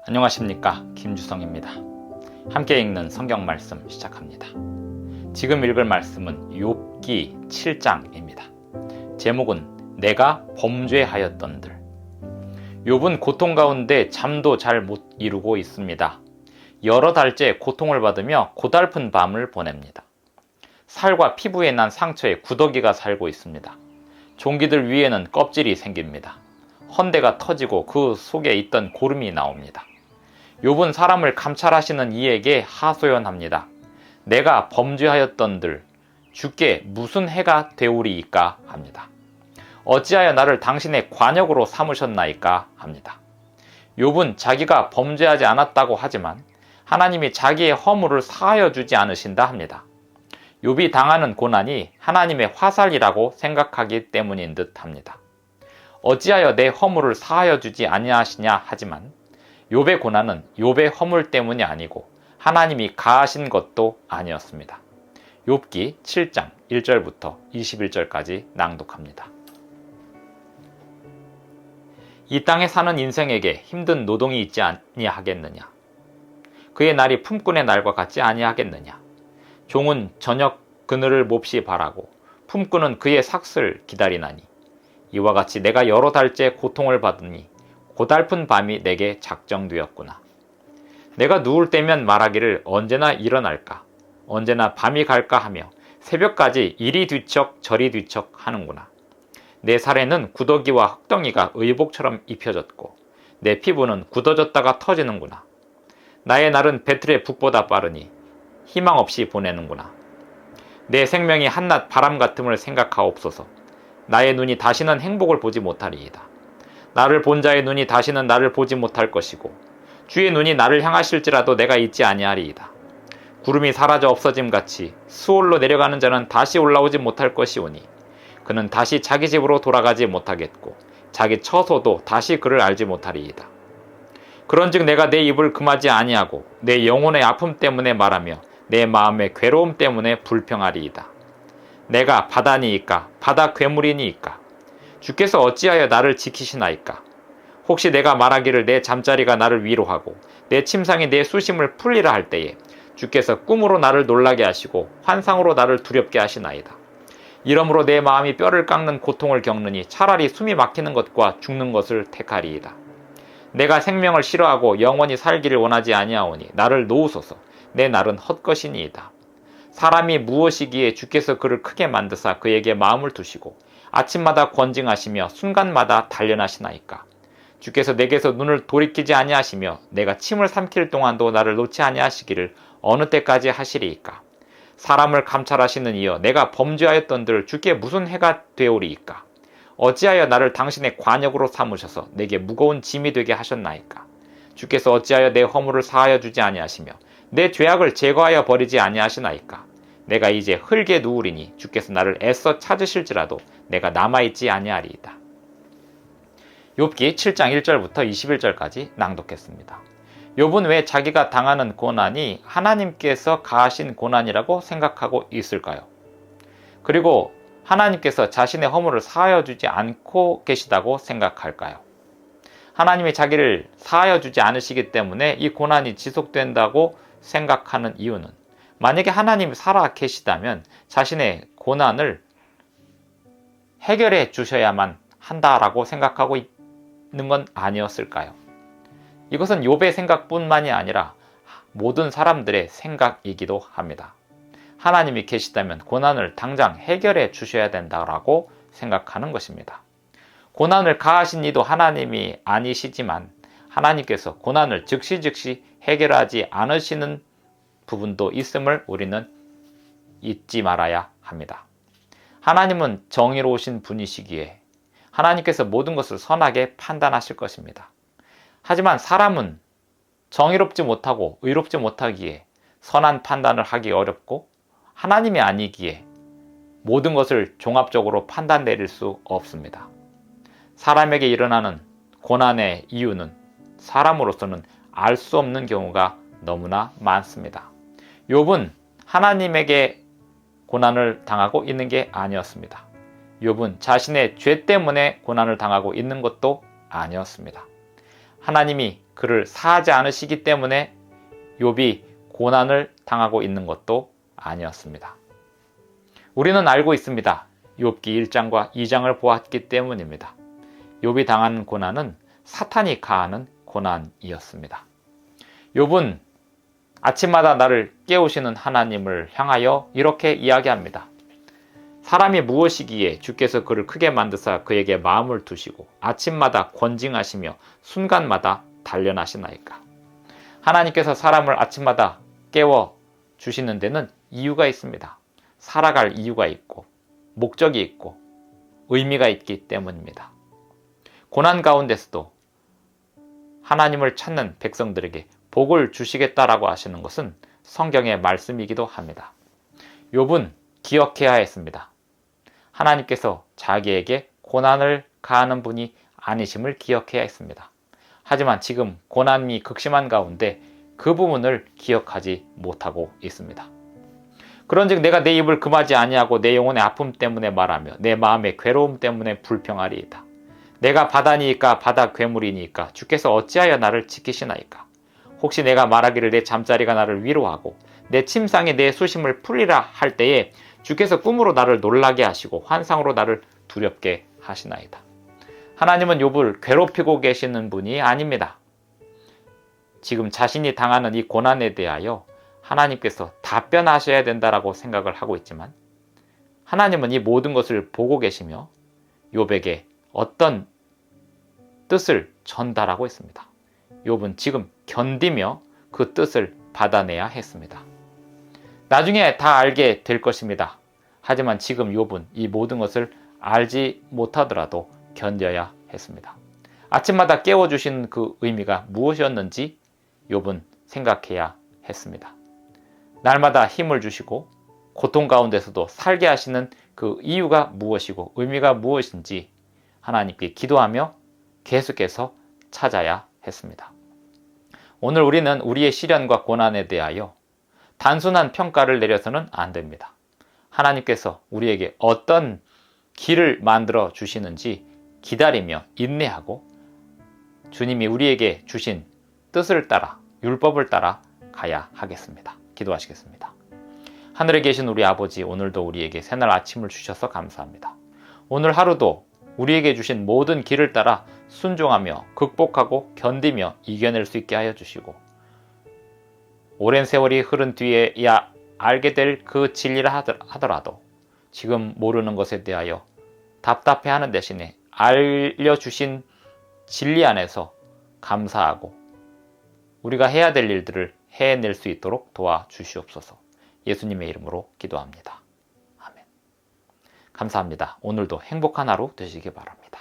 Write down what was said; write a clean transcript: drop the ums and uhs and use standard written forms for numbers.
안녕하십니까, 김주성입니다. 함께 읽는 성경 말씀 시작합니다. 지금 읽을 말씀은 욥기 7장입니다. 제목은 내가 범죄하였던들. 욥은 고통 가운데 잠도 잘 못 이루고 있습니다. 여러 달째 고통을 받으며 고달픈 밤을 보냅니다. 살과 피부에 난 상처에 구더기가 살고 있습니다. 종기들 위에는 껍질이 생깁니다. 헌대가 터지고 그 속에 있던 고름이 나옵니다. 욥은 사람을 감찰하시는 이에게 하소연합니다. 내가 범죄하였던들 주께 무슨 해가 되오리이까 합니다. 어찌하여 나를 당신의 관역으로 삼으셨나이까 합니다. 욥은 자기가 범죄하지 않았다고 하지만 하나님이 자기의 허물을 사하여 주지 않으신다 합니다. 욥이 당하는 고난이 하나님의 화살이라고 생각하기 때문인 듯 합니다. 어찌하여 내 허물을 사하여 주지 아니하시냐 하지만 욥의 고난은 욥의 허물 때문이 아니고 하나님이 가하신 것도 아니었습니다. 욥기 7장 1절부터 21절까지 낭독합니다. 이 땅에 사는 인생에게 힘든 노동이 있지 아니하겠느냐? 그의 날이 품꾼의 날과 같지 아니하겠느냐? 종은 저녁 그늘을 몹시 바라고 품꾼은 그의 삭슬 기다리나니 이와 같이 내가 여러 달째 고통을 받으니 고달픈 밤이 내게 작정되었구나. 내가 누울 때면 말하기를 언제나 일어날까, 언제나 밤이 갈까 하며 새벽까지 이리 뒤척 저리 뒤척 하는구나. 내 살에는 구더기와 흙덩이가 의복처럼 입혀졌고 내 피부는 굳어졌다가 터지는구나. 나의 날은 배틀의 북보다 빠르니 희망 없이 보내는구나. 내 생명이 한낮 바람 같음을 생각하옵소서. 나의 눈이 다시는 행복을 보지 못하리이다. 나를 본 자의 눈이 다시는 나를 보지 못할 것이고 주의 눈이 나를 향하실지라도 내가 잊지 아니하리이다. 구름이 사라져 없어짐같이 수월로 내려가는 자는 다시 올라오지 못할 것이오니 그는 다시 자기 집으로 돌아가지 못하겠고 자기 처소도 다시 그를 알지 못하리이다. 그런즉 내가 내 입을 금하지 아니하고 내 영혼의 아픔 때문에 말하며 내 마음의 괴로움 때문에 불평하리이다. 내가 바다니이까 바다 괴물이니이까 주께서 어찌하여 나를 지키시나이까? 혹시 내가 말하기를 내 잠자리가 나를 위로하고 내 침상이 내 수심을 풀리라 할 때에 주께서 꿈으로 나를 놀라게 하시고 환상으로 나를 두렵게 하시나이다. 이러므로 내 마음이 뼈를 깎는 고통을 겪느니 차라리 숨이 막히는 것과 죽는 것을 택하리이다. 내가 생명을 싫어하고 영원히 살기를 원하지 아니하오니 나를 놓으소서. 내 날은 헛것이니이다. 사람이 무엇이기에 주께서 그를 크게 만드사 그에게 마음을 두시고 아침마다 권징하시며 순간마다 단련하시나이까. 주께서 내게서 눈을 돌이키지 아니하시며 내가 침을 삼킬 동안도 나를 놓지 아니하시기를 어느 때까지 하시리이까. 사람을 감찰하시는 이여 내가 범죄하였던들 주께 무슨 해가 되오리이까. 어찌하여 나를 당신의 관역으로 삼으셔서 내게 무거운 짐이 되게 하셨나이까. 주께서 어찌하여 내 허물을 사하여 주지 아니하시며 내 죄악을 제거하여 버리지 아니하시나이까. 내가 이제 흙에 누우리니 주께서 나를 애써 찾으실지라도 내가 남아있지 아니하리이다. 욥기 7장 1절부터 21절까지 낭독했습니다. 욥은 왜 자기가 당하는 고난이 하나님께서 가하신 고난이라고 생각하고 있을까요? 그리고 하나님께서 자신의 허물을 사하여 주지 않고 계시다고 생각할까요? 하나님이 자기를 사하여 주지 않으시기 때문에 이 고난이 지속된다고 생각하는 이유는 만약에 하나님이 살아 계시다면 자신의 고난을 해결해 주셔야만 한다라고 생각하고 있는 건 아니었을까요? 이것은 욥의 생각뿐만이 아니라 모든 사람들의 생각이기도 합니다. 하나님이 계시다면 고난을 당장 해결해 주셔야 된다라고 생각하는 것입니다. 고난을 가하신 이도 하나님이 아니시지만 하나님께서 고난을 즉시 해결하지 않으시는 부분도 있음을 우리는 잊지 말아야 합니다. 하나님은 정의로우신 분이시기에 하나님께서 모든 것을 선하게 판단하실 것입니다. 하지만 사람은 정의롭지 못하고 의롭지 못하기에 선한 판단을 하기 어렵고 하나님이 아니기에 모든 것을 종합적으로 판단 내릴 수 없습니다. 사람에게 일어나는 고난의 이유는 사람으로서는 알 수 없는 경우가 너무나 많습니다. 욥은 하나님에게 고난을 당하고 있는 게 아니었습니다. 욥은 자신의 죄 때문에 고난을 당하고 있는 것도 아니었습니다. 하나님이 그를 사하지 않으시기 때문에 욥이 고난을 당하고 있는 것도 아니었습니다. 우리는 알고 있습니다. 욥기 1장과 2장을 보았기 때문입니다. 욥이 당한 고난은 사탄이 가하는 고난이었습니다. 욥은 아침마다 나를 깨우시는 하나님을 향하여 이렇게 이야기합니다. 사람이 무엇이기에 주께서 그를 크게 만드사 그에게 마음을 두시고 아침마다 권징하시며 순간마다 단련하시나이까. 하나님께서 사람을 아침마다 깨워 주시는 데는 이유가 있습니다. 살아갈 이유가 있고 목적이 있고 의미가 있기 때문입니다. 고난 가운데서도 하나님을 찾는 백성들에게 복을 주시겠다라고 하시는 것은 성경의 말씀이기도 합니다. 욥은 기억해야 했습니다. 하나님께서 자기에게 고난을 가하는 분이 아니심을 기억해야 했습니다. 하지만 지금 고난이 극심한 가운데 그 부분을 기억하지 못하고 있습니다. 그런즉 내가 내 입을 금하지 아니하고 내 영혼의 아픔 때문에 말하며 내 마음의 괴로움 때문에 불평하리이다. 내가 바다니이까 바다 괴물이니까 주께서 어찌하여 나를 지키시나이까. 혹시 내가 말하기를 내 잠자리가 나를 위로하고 내 침상이 내 수심을 풀리라 할 때에 주께서 꿈으로 나를 놀라게 하시고 환상으로 나를 두렵게 하시나이다. 하나님은 욥을 괴롭히고 계시는 분이 아닙니다. 지금 자신이 당하는 이 고난에 대하여 하나님께서 답변하셔야 된다라고 생각을 하고 있지만 하나님은 이 모든 것을 보고 계시며 욥에게 어떤 뜻을 전달하고 있습니다. 욥은 지금 견디며 그 뜻을 받아내야 했습니다. 나중에 다 알게 될 것입니다. 하지만 지금 욥은 이 모든 것을 알지 못하더라도 견뎌야 했습니다. 아침마다 깨워주신 그 의미가 무엇이었는지 욥은 생각해야 했습니다. 날마다 힘을 주시고 고통 가운데서도 살게 하시는 그 이유가 무엇이고 의미가 무엇인지 하나님께 기도하며 계속해서 찾아야 했습니다. 오늘 우리는 우리의 시련과 고난에 대하여 단순한 평가를 내려서는 안 됩니다. 하나님께서 우리에게 어떤 길을 만들어 주시는지 기다리며 인내하고 주님이 우리에게 주신 뜻을 따라 율법을 따라 가야 하겠습니다. 기도하시겠습니다. 하늘에 계신 우리 아버지, 오늘도 우리에게 새날 아침을 주셔서 감사합니다. 오늘 하루도 우리에게 주신 모든 길을 따라 순종하며 극복하고 견디며 이겨낼 수 있게 하여 주시고 오랜 세월이 흐른 뒤에야 알게 될 그 진리를 하더라도 지금 모르는 것에 대하여 답답해하는 대신에 알려주신 진리 안에서 감사하고 우리가 해야 될 일들을 해낼 수 있도록 도와주시옵소서. 예수님의 이름으로 기도합니다. 아멘. 감사합니다. 오늘도 행복한 하루 되시기 바랍니다.